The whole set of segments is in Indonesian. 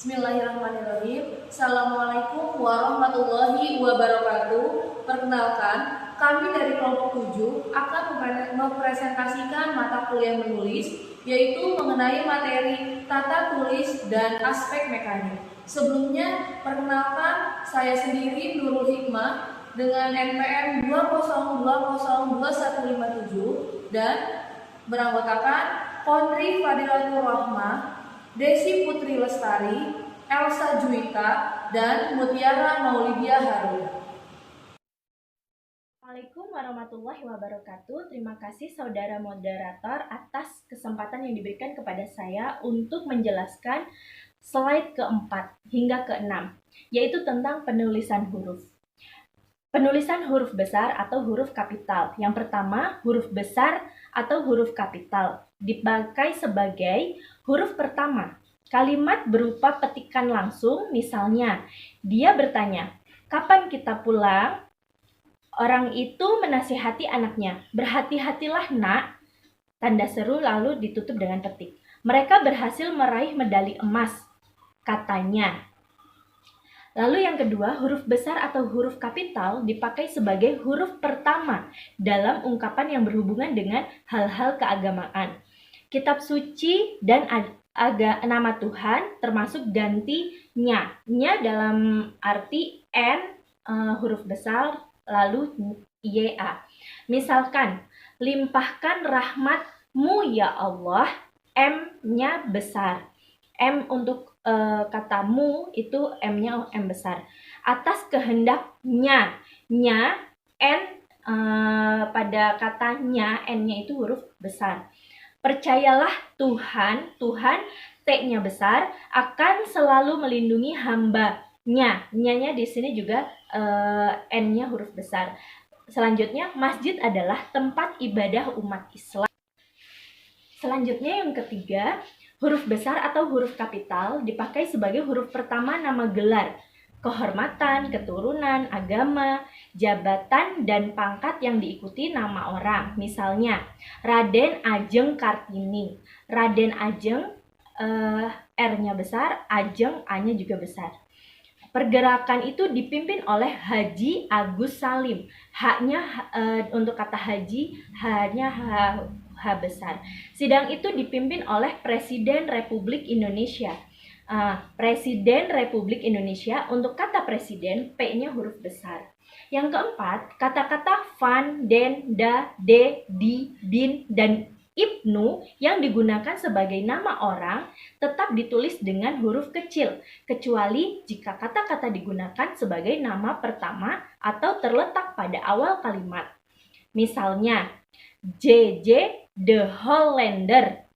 Bismillahirrahmanirrahim. Assalamualaikum warahmatullahi wabarakatuh. Perkenalkan, kami dari kelompok 7 akan mempresentasikan mata kuliah menulis, yaitu mengenai materi tata tulis dan aspek mekanik. Sebelumnya, perkenalkan saya sendiri Nurul Hikmah dengan NPM 202025157 dan beranggotakan Pondri Fadilatul Rahmah, Desi Putri Lestari, Elsa Juwita, dan Mutiara Maulidia Harun. Assalamualaikum warahmatullahi wabarakatuh. Terima kasih saudara moderator atas kesempatan yang diberikan kepada saya untuk menjelaskan slide keempat hingga keenam, yaitu tentang penulisan huruf. Penulisan huruf besar atau huruf kapital. Yang pertama, huruf besar atau huruf kapital dipakai sebagai huruf pertama. Kalimat berupa petikan langsung, misalnya, dia bertanya, "Kapan kita pulang?" Orang itu menasihati anaknya, "Berhati-hatilah nak," tanda seru lalu ditutup dengan petik. "Mereka berhasil meraih medali emas," katanya. Lalu yang kedua, huruf besar atau huruf kapital dipakai sebagai huruf pertama dalam ungkapan yang berhubungan dengan hal-hal keagamaan. Kitab suci dan nama Tuhan termasuk ganti nya. Nya dalam arti N huruf besar lalu ya. Misalkan, "Limpahkan rahmat-Mu ya Allah," M-nya besar. M untuk kata mu itu M-nya M besar. Atas kehendaknya, nya N pada katanya N-nya itu huruf besar. "Percayalah Tuhan," Tuhan T-nya besar, "akan selalu melindungi hamba-Nya." Nya-nya di sini juga N-nya huruf besar. Selanjutnya, masjid adalah tempat ibadah umat Islam. Selanjutnya yang ketiga, huruf besar atau huruf kapital dipakai sebagai huruf pertama nama gelar, kehormatan, keturunan, agama, jabatan, dan pangkat yang diikuti nama orang. Misalnya, Raden Ajeng Kartini. Raden Ajeng, R-nya besar, Ajeng, A-nya juga besar. Pergerakan itu dipimpin oleh Haji Agus Salim. H-nya untuk kata haji, H-nya H besar. Sidang itu dipimpin oleh Presiden Republik Indonesia. Presiden Republik Indonesia, untuk kata presiden, P-nya huruf besar. Yang keempat, kata-kata van, den, da, de, di, bin, dan ibnu yang digunakan sebagai nama orang tetap ditulis dengan huruf kecil, kecuali jika kata-kata digunakan sebagai nama pertama atau terletak pada awal kalimat. Misalnya, JJ de Hollander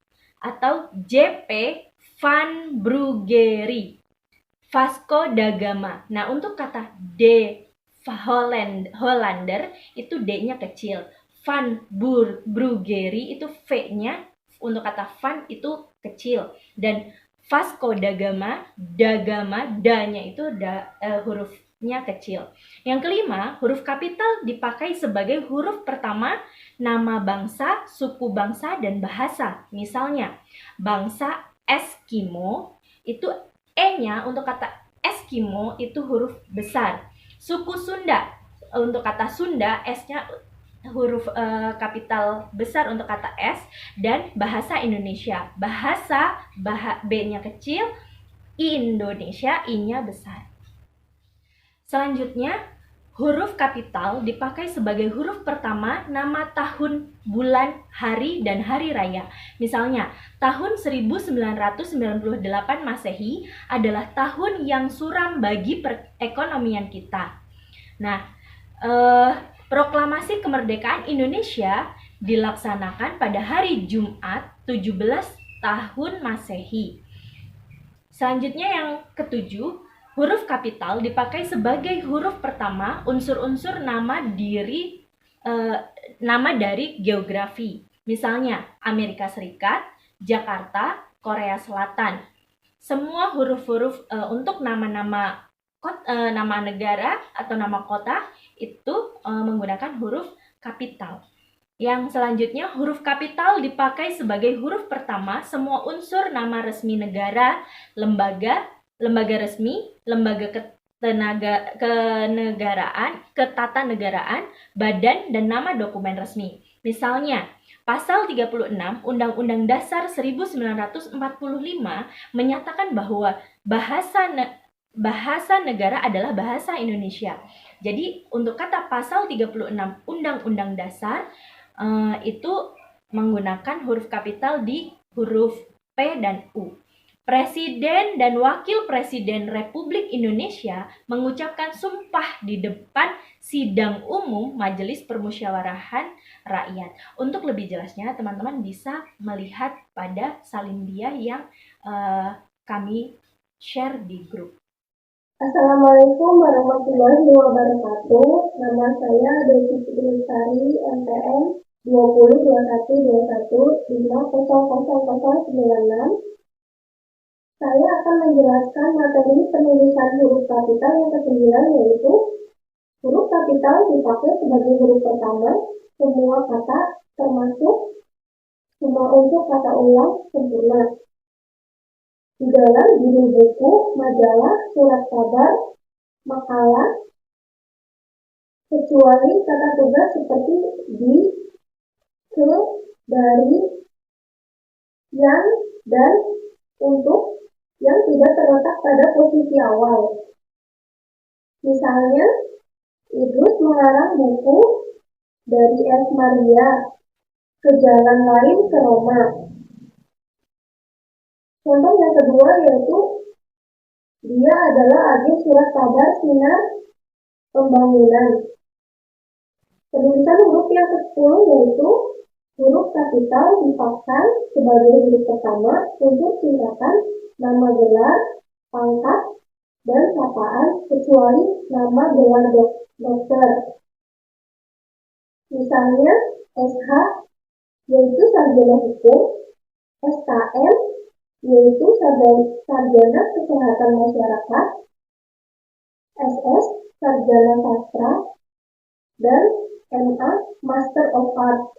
atau JP van Bruggery, Vasco da Gama. Nah, untuk kata de Hollander itu D-nya kecil. Van Bruggery itu V-nya untuk kata van itu kecil. Dan Vasco da Gama, da-nya itu hurufnya kecil. Yang kelima, huruf kapital dipakai sebagai huruf pertama nama bangsa, suku bangsa, dan bahasa. Misalnya, bangsa Eskimo itu E-nya untuk kata Eskimo itu huruf besar. Suku Sunda, untuk kata Sunda, S-nya huruf kapital besar untuk kata S. Dan bahasa Indonesia, bahasa B-nya kecil, Indonesia, I-nya besar. Selanjutnya, huruf kapital dipakai sebagai huruf pertama nama tahun, bulan, hari, dan hari raya. Misalnya, tahun 1998 Masehi adalah tahun yang suram bagi perekonomian kita. Nah, proklamasi kemerdekaan Indonesia dilaksanakan pada hari Jumat 17 tahun Masehi. Selanjutnya yang ketujuh, huruf kapital dipakai sebagai huruf pertama unsur-unsur nama dari geografi. Misalnya, Amerika Serikat, Jakarta, Korea Selatan. Semua huruf-huruf untuk nama negara atau nama kota itu menggunakan huruf kapital. Yang selanjutnya, huruf kapital dipakai sebagai huruf pertama semua unsur nama resmi negara, lembaga, lembaga resmi, lembaga ketatanegaraan, badan, dan nama dokumen resmi. Misalnya, Pasal 36 Undang-Undang Dasar 1945 menyatakan bahwa bahasa negara adalah bahasa Indonesia. Jadi untuk kata pasal 36 Undang-Undang Dasar itu menggunakan huruf kapital di huruf P dan U. Presiden dan Wakil Presiden Republik Indonesia mengucapkan sumpah di depan sidang umum Majelis Permusyawarahan Rakyat. Untuk lebih jelasnya, teman-teman bisa melihat pada salindia yang kami share di grup. Assalamualaikum warahmatullahi wabarakatuh. Nama saya Desi Lestari, MTN 202121500096. Saya akan menjelaskan materi penulisan huruf kapital yang ke-9, yaitu huruf kapital dipakai sebagai huruf pertama semua kata, termasuk semua unsur kata ulang sempurna. Di dalam judul buku, majalah, surat kabar, makalah, kecuali kata tugas seperti di, ke, dari, yang, dan, untuk, yang tidak terletak pada posisi awal. Misalnya, Idrus mengarang buku dari S. Maria ke jalan lain ke Roma. Contoh yang kedua yaitu dia adalah agen surat kabar Sinar Pembangunan. Penulisan huruf yang ke-10 yaitu huruf kapital dipakai sebagai huruf pertama untuk singkatan nama gelar, pangkat, dan sapaan kecuali nama gelar dokter. Misalnya SH yaitu sarjana hukum, SKM yaitu sarjana kesehatan masyarakat, SS sarjana sastra, dan MA Master of Art.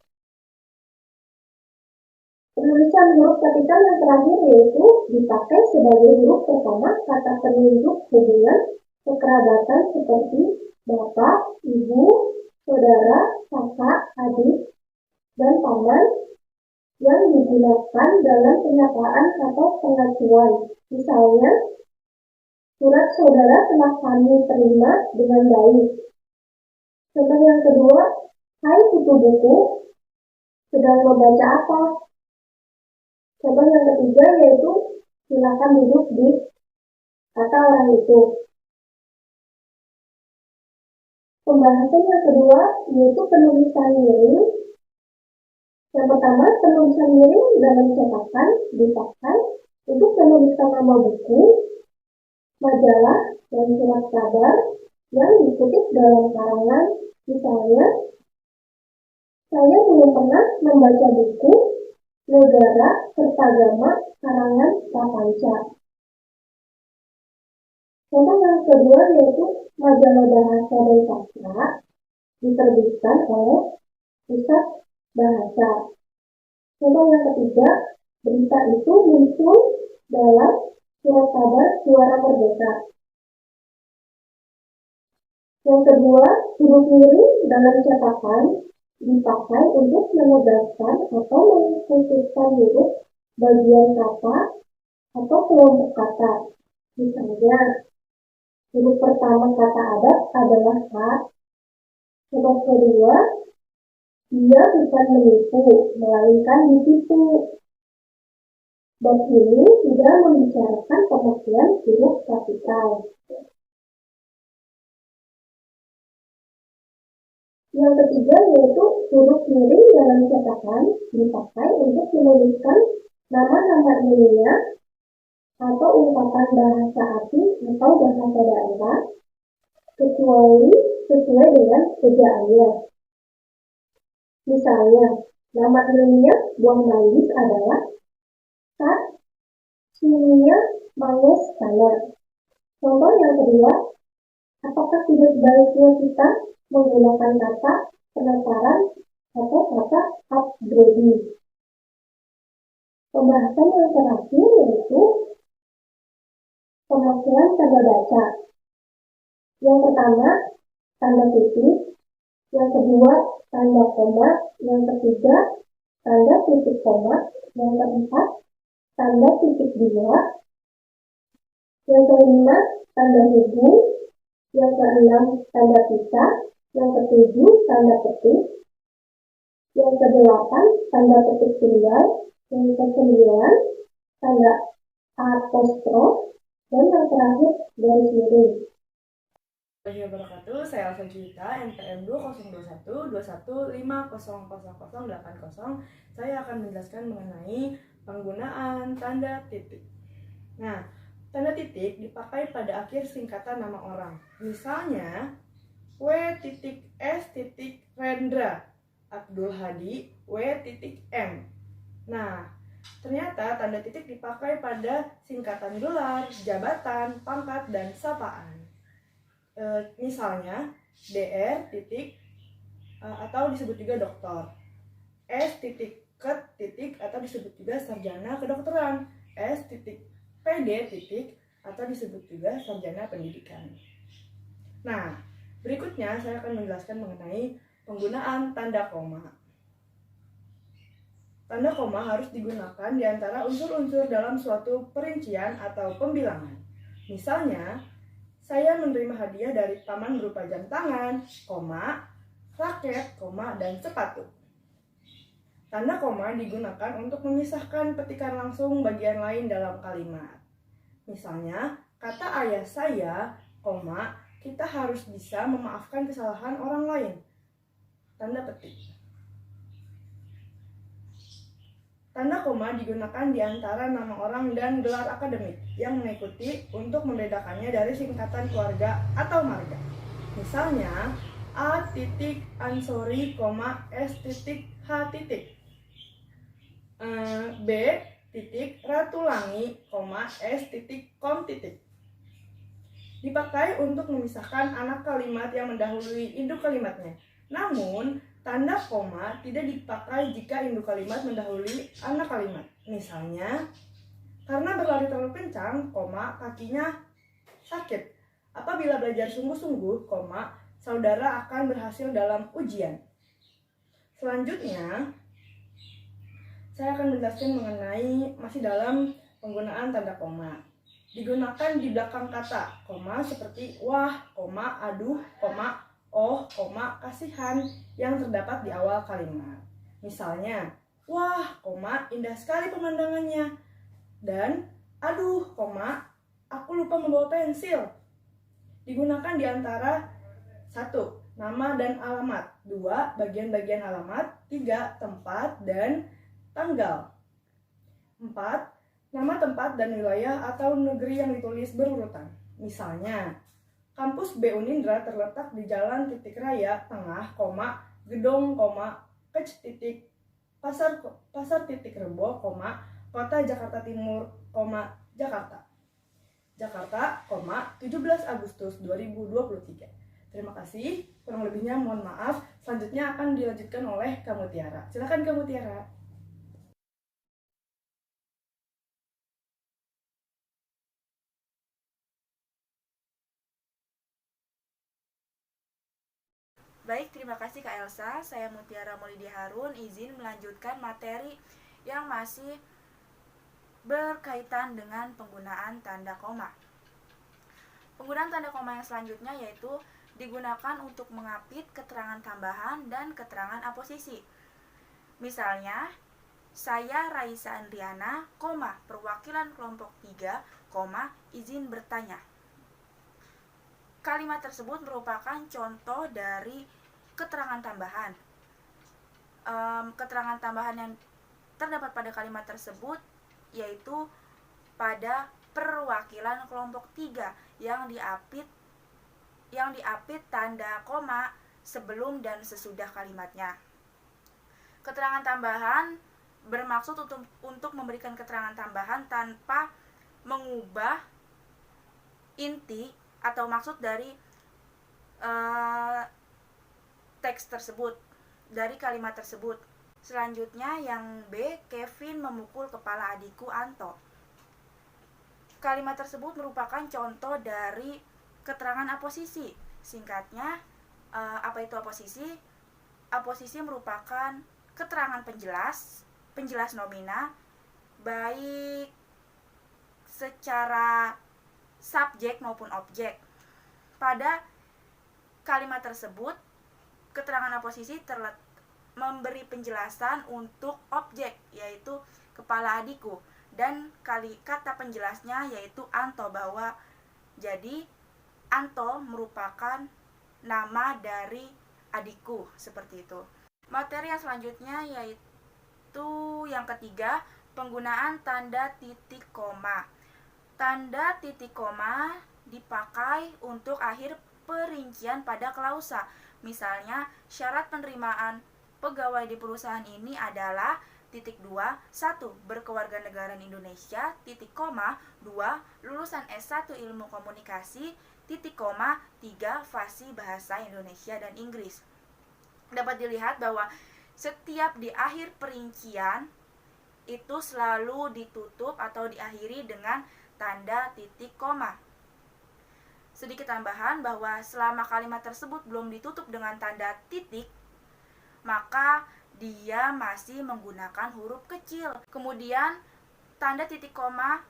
Penulisan huruf kapital yang terakhir yaitu dipakai sebagai huruf pertama kata penunjuk hubungan kekerabatan seperti bapak, ibu, saudara, kakak, adik, dan paman yang digunakan dalam penyataan atau pengakuan. Misalnya, surat saudara telah kami terima dengan baik. Contoh yang kedua, hai kutu buku, sedang membaca apa? Contoh yang ketiga yaitu silakan duduk di kata orang itu. Pembahasan yang kedua yaitu penulisan miring. Yang pertama, penulisan miring dalam cetakan dipakai untuk menuliskan nama buku, majalah, dan surat kabar yang dikutip dalam karangan. Misalnya, saya belum pernah membaca buku Negara Kertagama karangan Prapanca. Contoh yang kedua yaitu majalah bahasa dan sastra diterbitkan oleh Pusat Bahasa. Contoh yang ketiga, berita itu muncul dalam surat kabar Suara Merdeka. Yang kedua, huruf miring dalam cetakan dipakai untuk menegaskan atau mengkhususkan huruf bagian kata atau kelompok kata. Misalnya, huruf pertama kata adat adalah K. Contoh kedua, dia bukan menipu, melainkan ditipu. Bab ini tidak membicarakan pengertian huruf kapital. Yang ketiga yaitu huruf miring dalam cetakan dipakai untuk menuliskan nama-nama ilmiah atau ungkapan bahasa asing atau bahasa daerah kecuali sesuai dengan ejaannya. Misalnya, nama ilmiah buah manggis adalah Tarshinia mangostana. Contoh yang kedua, apakah tidak sebaiknya kita menggunakan kata penasaran atau kata upgrading? Pembahasan yang terakhir yaitu Pemakaian tanda baca. Yang pertama, tanda titik. Yang kedua, tanda koma. Yang ketiga, tanda titik koma. Yang keempat, tanda titik dua. Yang kelima, tanda hubung. Yang keenam, tanda pisah. Yang ketujuh, tanda petik. Yang kedelapan, tanda petik tunggal. Yang kesembilan, tanda apostrof. Dan yang terakhir, garis miring. Wabarakatuh, saya Alfa Juwita, NPM 2021-21500080. Saya akan menjelaskan mengenai penggunaan tanda titik. Nah, tanda titik dipakai pada akhir singkatan nama orang. Misalnya, W.S. Rendra, Abdul Hadi, W.M. Nah, ternyata tanda titik dipakai pada singkatan gelar, jabatan, pangkat, dan sapaan. Misalnya DR titik atau disebut juga doktor, S titik ket titik atau disebut juga sarjana kedokteran, S titik PD titik atau disebut juga sarjana pendidikan. Nah, berikutnya saya akan menjelaskan mengenai penggunaan tanda koma. Tanda koma harus digunakan di antara unsur-unsur dalam suatu perincian atau pembilangan. Misalnya, saya menerima hadiah dari paman berupa jam tangan, koma, raket, koma, dan sepatu. Tanda koma digunakan untuk memisahkan petikan langsung bagian lain dalam kalimat. Misalnya, kata ayah saya, koma, kita harus bisa memaafkan kesalahan orang lain. Tanda petik. Tanda koma digunakan di antara nama orang dan gelar akademik yang mengikuti untuk membedakannya dari singkatan keluarga atau marga. Misalnya, A titik Ansori, S titik H titik, B titik Ratulangi, S titik Kom titik. Dipakai untuk memisahkan anak kalimat yang mendahului induk kalimatnya. Namun, tanda koma tidak dipakai jika induk kalimat mendahului anak kalimat. Misalnya, karena berlari terlalu kencang, koma, kakinya sakit. Apabila belajar sungguh-sungguh, koma, saudara akan berhasil dalam ujian. Selanjutnya, saya akan menjelaskan mengenai masih dalam penggunaan tanda koma. Digunakan di belakang kata, koma, seperti wah, koma, aduh, koma, oh, koma, kasihan yang terdapat di awal kalimat. Misalnya, wah, koma, indah sekali pemandangannya. Dan, aduh, koma, aku lupa membawa pensil. Digunakan di antara 1. Nama dan alamat. 2. Bagian-bagian alamat. 3. Tempat dan tanggal. 4. Nama tempat dan wilayah atau negeri yang ditulis berurutan. Misalnya, kampus B Unindra terletak di Jalan Titik Raya Tengah, koma, Gedong, koma, Kec titik, Pasar titik Rebo, koma, Kota Jakarta Timur, koma, Jakarta. Jakarta, koma, 17 Agustus 2023. Terima kasih, kurang lebihnya mohon maaf. Selanjutnya akan dilanjutkan oleh Kamu Tiara. Silakan Kamu Tiara. Baik, terima kasih Kak Elsa. Saya Mutiara Maulidi Harun, izin melanjutkan materi yang masih berkaitan dengan penggunaan tanda koma. Penggunaan tanda koma yang selanjutnya yaitu digunakan untuk mengapit keterangan tambahan dan keterangan aposisi. Misalnya, saya Raisa Andriana, koma, perwakilan kelompok 3, koma, izin bertanya. Kalimat tersebut merupakan contoh dari keterangan tambahan. Keterangan tambahan yang terdapat pada kalimat tersebut yaitu pada perwakilan kelompok 3 yang diapit tanda koma sebelum dan sesudah kalimatnya. Keterangan tambahan bermaksud untuk memberikan keterangan tambahan tanpa mengubah inti atau maksud dari teks tersebut, dari kalimat tersebut. Selanjutnya yang B, Kevin memukul kepala adikku Anto. Kalimat tersebut merupakan contoh dari keterangan aposisi. Singkatnya, apa itu aposisi? Aposisi merupakan keterangan penjelas nomina, baik secara subjek maupun objek. Pada kalimat tersebut, keterangan aposisi memberi penjelasan untuk objek, yaitu kepala adikku, dan kata penjelasnya yaitu Anto, bahwa jadi Anto merupakan nama dari adikku, seperti itu. Materi yang selanjutnya yaitu yang ketiga, penggunaan tanda titik koma. Tanda titik koma dipakai untuk akhir perincian pada klausa. Misalnya, syarat penerimaan pegawai di perusahaan ini adalah titik 2, 1. Berkewarganegaraan Indonesia, titik koma, 2. Lulusan S1 Ilmu Komunikasi, titik koma, 3. Fasih Bahasa Indonesia dan Inggris. Dapat dilihat bahwa setiap di akhir perincian itu selalu ditutup atau diakhiri dengan tanda titik koma. Sedikit tambahan bahwa selama kalimat tersebut belum ditutup dengan tanda titik, maka dia masih menggunakan huruf kecil. Kemudian, tanda titik koma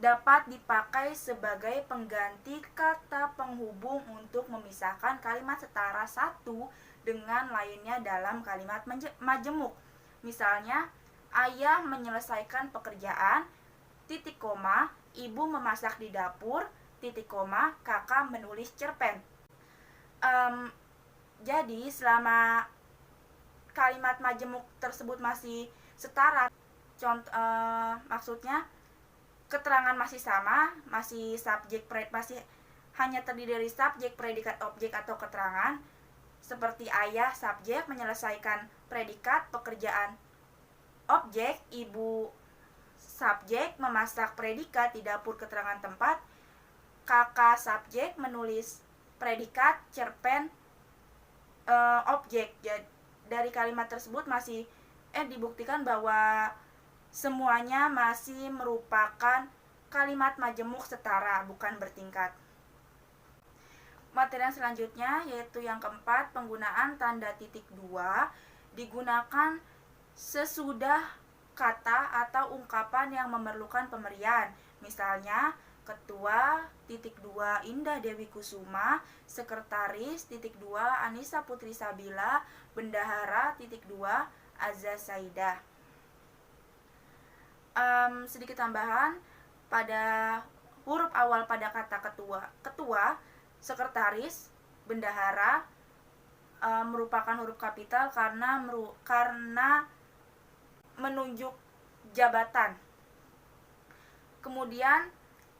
dapat dipakai sebagai pengganti kata penghubung untuk memisahkan kalimat setara satu dengan lainnya dalam kalimat majemuk. Misalnya, ayah menyelesaikan pekerjaan, titik koma, ibu memasak di dapur, titik koma, kakak menulis cerpen. Jadi, selama kalimat majemuk tersebut masih setara, maksudnya keterangan masih sama, masih masih hanya terdiri dari subjek, predikat, objek atau keterangan, seperti ayah subjek menyelesaikan predikat, pekerjaan objek, ibu subjek memasak predikat di dapur keterangan tempat, kakak subjek menulis predikat, cerpen objek. Jadi dari kalimat tersebut masih dibuktikan bahwa semuanya masih merupakan kalimat majemuk setara, bukan bertingkat. Materi yang selanjutnya yaitu yang keempat, penggunaan tanda titik 2 digunakan sesudah kata atau ungkapan yang memerlukan pemberian. Misalnya, Ketua titik 2 Indah Dewi Kusuma, Sekretaris titik 2 Anissa Putri Sabila, Bendahara titik 2 Azza Saidah. Sedikit tambahan, pada huruf awal pada kata ketua, sekretaris, bendahara merupakan huruf kapital karena menunjuk jabatan. Kemudian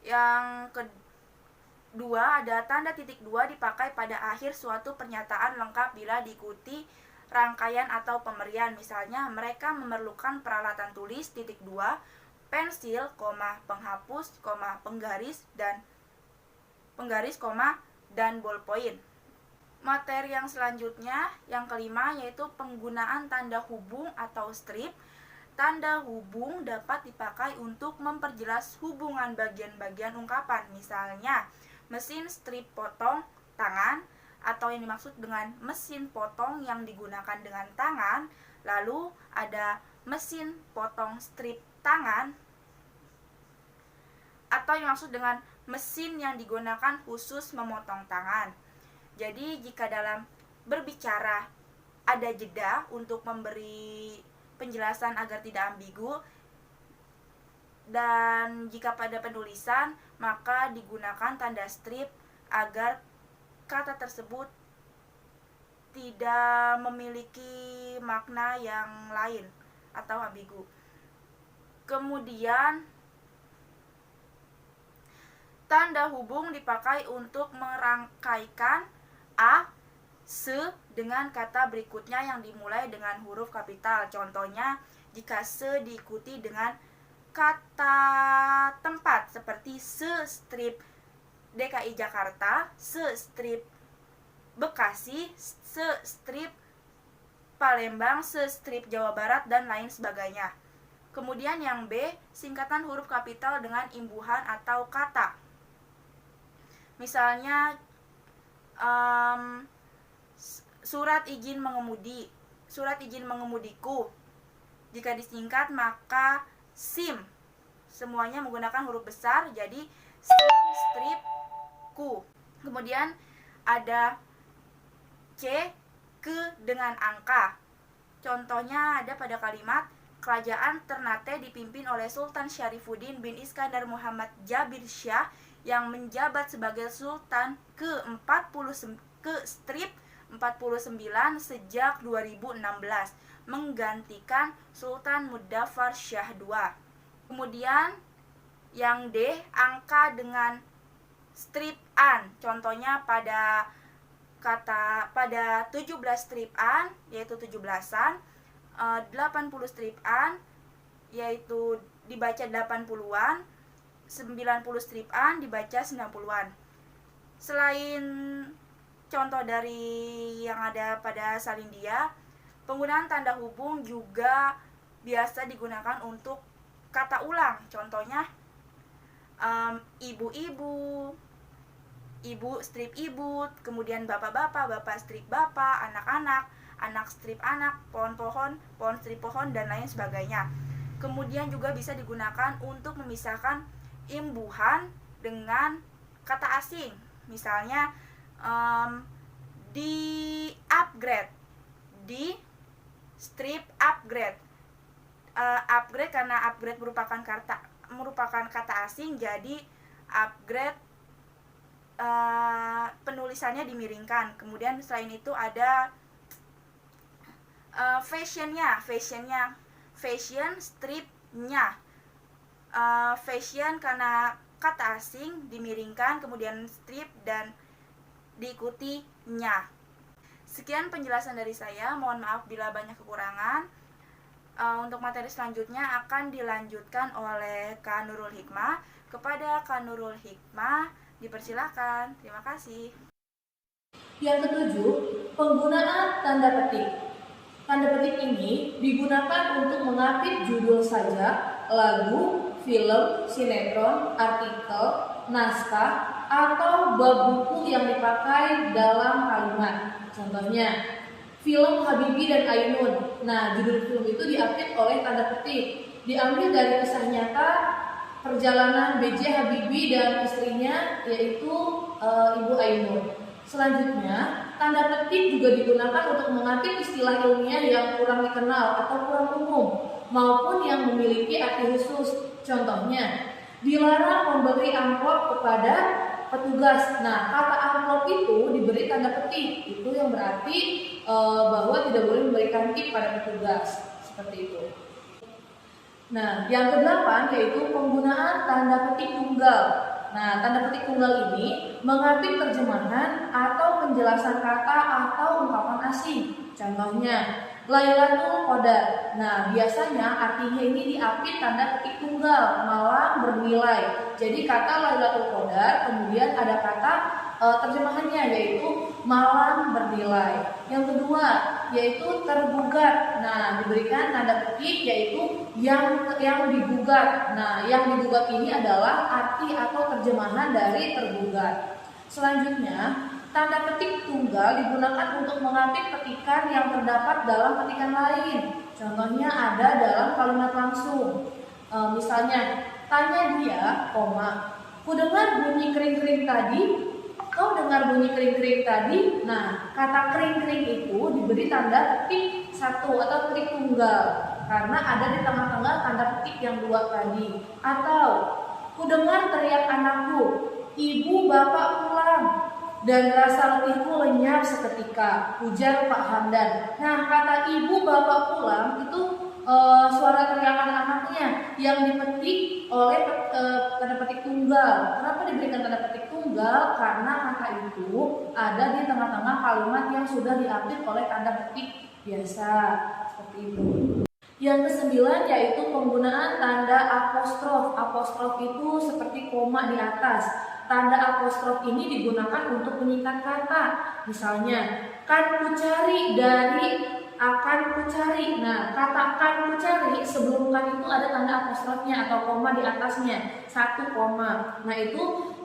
yang kedua, ada tanda titik 2 dipakai pada akhir suatu pernyataan lengkap bila diikuti rangkaian atau pemberian. Misalnya, mereka memerlukan peralatan tulis titik 2, pensil, penghapus, penggaris, dan ballpoint. Materi yang selanjutnya, yang kelima, yaitu penggunaan tanda hubung atau strip. Tanda hubung dapat dipakai untuk memperjelas hubungan bagian-bagian ungkapan. Misalnya, mesin strip potong tangan, atau yang dimaksud dengan mesin potong yang digunakan dengan tangan, lalu ada mesin potong strip tangan, atau yang dimaksud dengan mesin yang digunakan khusus memotong tangan. Jadi jika dalam berbicara ada jeda untuk memberi penjelasan agar tidak ambigu, dan jika pada penulisan maka digunakan tanda strip agar kata tersebut tidak memiliki makna yang lain atau ambigu. Kemudian tanda hubung dipakai untuk merangkaikan a, se dengan kata berikutnya yang dimulai dengan huruf kapital. Contohnya, jika se diikuti dengan kata tempat seperti se strip DKI Jakarta, se strip Bekasi, se strip Palembang, se strip Jawa Barat, dan lain sebagainya. Kemudian yang B, singkatan huruf kapital dengan imbuhan atau kata. Misalnya surat izin mengemudi, surat izin mengemudiku. Jika disingkat maka SIM. Semuanya menggunakan huruf besar, jadi SIM strip ku. Kemudian ada C, ke dengan angka. Contohnya ada pada kalimat Kerajaan Ternate dipimpin oleh Sultan Syarifuddin bin Iskandar Muhammad Jabir Syah yang menjabat sebagai Sultan ke-49 sejak 2016, menggantikan Sultan Mudaffar Syah II. Kemudian yang D, angka dengan strip an. Contohnya pada 17 strip an yaitu 17-an, 80 strip an yaitu dibaca 80-an, 90 strip an dibaca 90-an. Selain contoh dari yang ada pada Salindia, penggunaan tanda hubung juga biasa digunakan untuk kata ulang. Contohnya ibu-ibu, ibu strip ibu, kemudian bapak-bapak, bapak strip bapak, anak-anak, anak strip anak, pohon-pohon, pohon strip pohon, dan lain sebagainya. Kemudian juga bisa digunakan untuk memisahkan imbuhan dengan kata asing. Misalnya di upgrade, di strip upgrade. Upgrade karena upgrade merupakan kata asing, jadi upgrade penulisannya dimiringkan. Kemudian selain itu ada fashionnya, fashion stripnya. Fashion karena kata asing dimiringkan, kemudian strip dan diikuti nya. Sekian penjelasan dari saya, mohon maaf bila banyak kekurangan. Untuk materi selanjutnya akan dilanjutkan oleh Kak Nurul Hikmah. Kepada Kak Nurul Hikmah dipersilakan. Terima kasih. Yang ketujuh, penggunaan tanda petik. Tanda petik ini digunakan untuk mengapit judul saja, lagu, film, sinetron, artikel, naskah, atau bab buku yang dipakai dalam kalimat. Contohnya, film Habibie dan Ainun. Nah, judul film itu diapit oleh tanda petik. Diambil dari kisah nyata perjalanan B.J. Habibie dan istrinya, yaitu Ibu Ainun. Selanjutnya, tanda petik juga digunakan untuk mengapit istilah ilmiah yang kurang dikenal atau kurang umum, maupun yang memiliki arti khusus. Contohnya, dilarang memberi amplop kepada petugas. Nah, kata amplop itu diberi tanda petik. Itu yang berarti bahwa tidak boleh memberikan tip pada petugas. Seperti itu. Nah, yang ke-8 yaitu penggunaan tanda petik tunggal. Nah, tanda petik tunggal ini mengapit terjemahan atau penjelasan kata atau ungkapan asing. Contohnya, Lailatul Qadar. Nah, biasanya artinya ini diapit tanda petik tunggal, malam bernilai. Jadi kata Lailatul Qadar, kemudian ada kata terjemahannya yaitu malam bernilai. Yang kedua yaitu tergugat. Nah, diberikan tanda petik yaitu yang digugat. Nah, yang digugat ini adalah arti atau terjemahan dari tergugat. Selanjutnya, tanda petik tunggal digunakan untuk mengapit petikan yang terdapat dalam petikan lain. Contohnya ada dalam kalimat langsung. Misalnya, tanya dia, ku dengar bunyi kering-kering tadi. Kau dengar bunyi kering-kering tadi? Nah, kata kering-kering itu diberi tanda petik satu atau petik tunggal karena ada di tengah-tengah tanda petik yang dua tadi. Atau, ku dengar teriak anakku, ibu bapak pulang, dan rasa letihku lenyap seketika, ujar Pak Hamdan. Nah, kata ibu bapak pulang itu suara teriakan anaknya yang dipetik oleh tanda petik tunggal. Kenapa diberikan tanda petik tunggal? Karena kata itu ada di tengah-tengah kalimat yang sudah diapit oleh tanda petik biasa. Seperti itu. Yang ke-9 yaitu penggunaan tanda apostrof. Apostrof itu seperti koma di atas. Tanda apostrof ini digunakan untuk menyikat kata. Misalnya, kan ku cari dari akan kucari. Nah, kata akan kucari sebelum kan itu ada tanda apostrofnya atau koma di atasnya, 1 koma. Nah, itu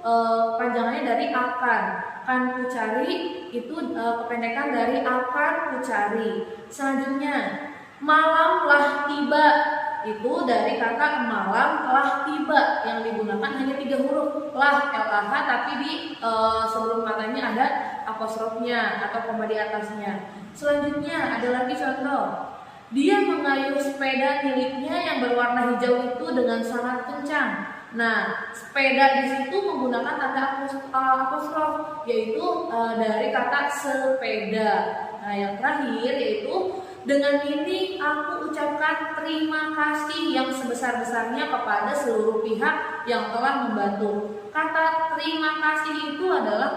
panjangannya dari akan. Kan kucari itu kependekan dari akan kucari. Selanjutnya, malamlah tiba. Itu dari kata malam lah tiba yang digunakan hanya 3 huruf lah LH, tapi di sebelum katanya ada apostrofnya atau koma di atasnya. Selanjutnya ada lagi contoh, dia mengayuh sepeda miliknya yang berwarna hijau itu dengan sangat kencang. Nah, sepeda di situ menggunakan tanda apostrof, yaitu dari kata sepeda. Nah, yang terakhir yaitu dengan ini aku ucapkan terima kasih yang sebesar-besarnya kepada seluruh pihak yang telah membantu. Kata terima kasih itu adalah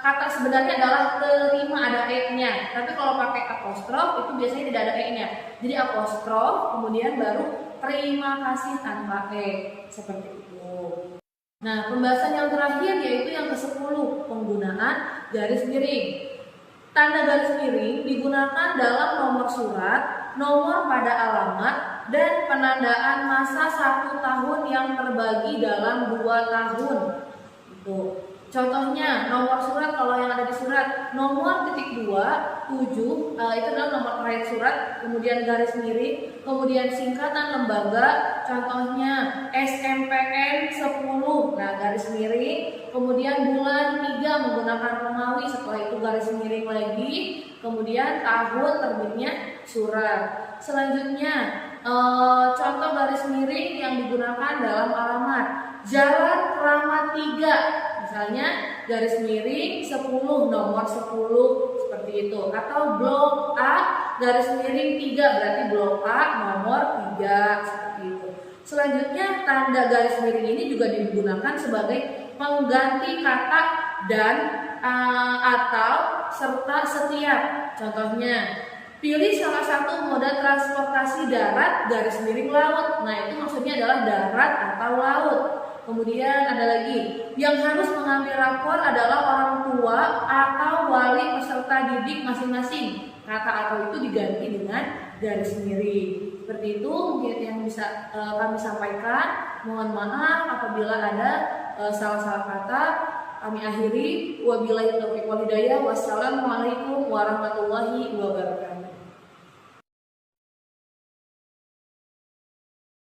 kata sebenarnya adalah terima, ada e-nya. Tapi kalau pakai apostrof itu biasanya tidak ada e-nya. Jadi apostrof kemudian baru terima kasih tanpa e, seperti itu. Nah, pembahasan yang terakhir yaitu yang ke-10, penggunaan garis miring. Tanda garis miring digunakan dalam nomor surat, nomor pada alamat, dan penandaan masa 1 tahun yang terbagi dalam 2 tahun. Itu. Contohnya nomor surat, kalau yang ada di surat nomor ×2 7 itu adalah nomor terakhir surat, kemudian garis miring, kemudian singkatan lembaga, contohnya SMPN 10, nah garis miring, kemudian bulan 3 menggunakan Romawi, setelah itu garis miring lagi, kemudian tahun terbitnya surat. Selanjutnya contoh garis miring yang digunakan dalam alamat Jalan Kramat 3, misalnya garis miring 10 nomor 10 seperti itu, atau blok A garis miring 3 berarti blok A nomor 3 seperti itu. Selanjutnya tanda garis miring ini juga digunakan sebagai pengganti kata dan atau serta setiap. Contohnya, pilih salah satu moda transportasi darat garis miring laut. Nah, itu maksudnya adalah darat atau laut. Kemudian ada lagi, yang harus mengambil rapor adalah orang tua atau wali peserta didik masing-masing. Kata atau itu diganti dengan garis miring. Seperti itu mungkin yang bisa kami sampaikan. Mohon maaf apabila ada salah-salah kata. Kami akhiri. Wabillahi taufiq wal hidayah. Wassalamualaikum warahmatullahi wabarakatuh.